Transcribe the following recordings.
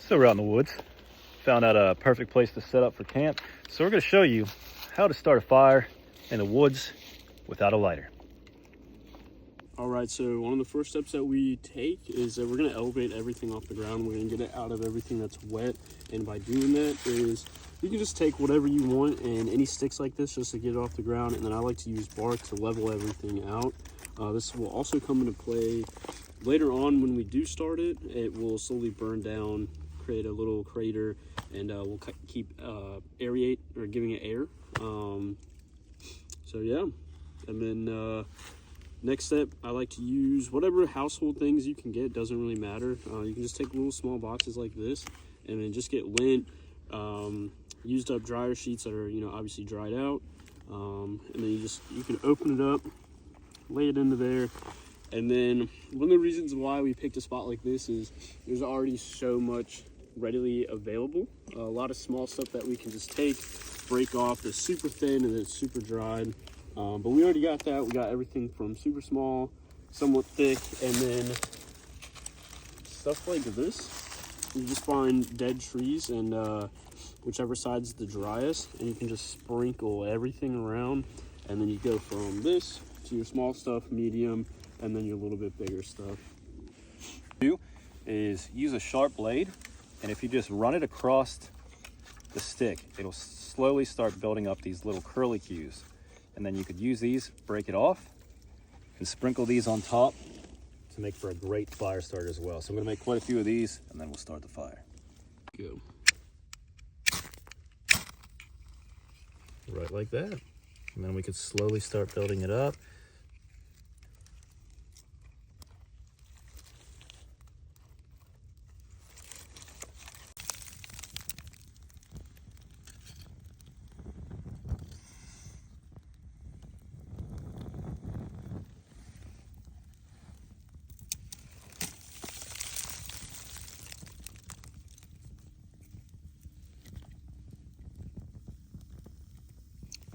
So we're out in the woods, found out a perfect place to set up for camp. So we're going to show you how to start a fire in the woods without a lighter. All right, so one of the first steps that we take is that we're going to elevate everything off the ground. We're going to get it out of everything that's wet, and by doing that is you can just take whatever you want and any sticks like this just to get it off the ground, and then I like to use bark to level everything out. This will also come into play later on when we do start it. It will slowly burn down, create a little crater, and we'll keep aerate or giving it air. So yeah, and then next step, I like to use whatever household things you can get. Doesn't really matter. You can just take little small boxes like this and then just get lint, used up dryer sheets that are, obviously dried out. And then you can open it up, lay it into there. And then one of the reasons why we picked a spot like this is there's already so much readily available. A lot of small stuff that we can just take, break off. It's super thin and it's super dried. But we already got that. We got everything from super small, somewhat thick, and then stuff like this. You just find dead trees and whichever side's the driest, and you can just sprinkle everything around. And then you go from this to your small stuff, medium, and then your little bit bigger stuff. Do is use a sharp blade, and if you just run it across the stick, it'll slowly start building up these little curlicues. And then you could use these, break it off, and sprinkle these on top to make for a great fire starter as well. So I'm gonna make quite a few of these, and then we'll start the fire. Go. Right like that. And then we could slowly start building it up.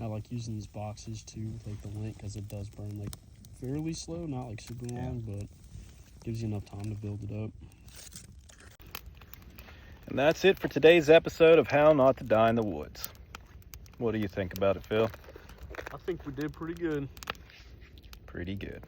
I like using these boxes too with like the lint because it does burn like fairly slow, not like super long, but gives you enough time to build it up. And that's it for today's episode of How Not to Die in the Woods. What do you think about it, Phil? I think we did pretty good. Pretty good.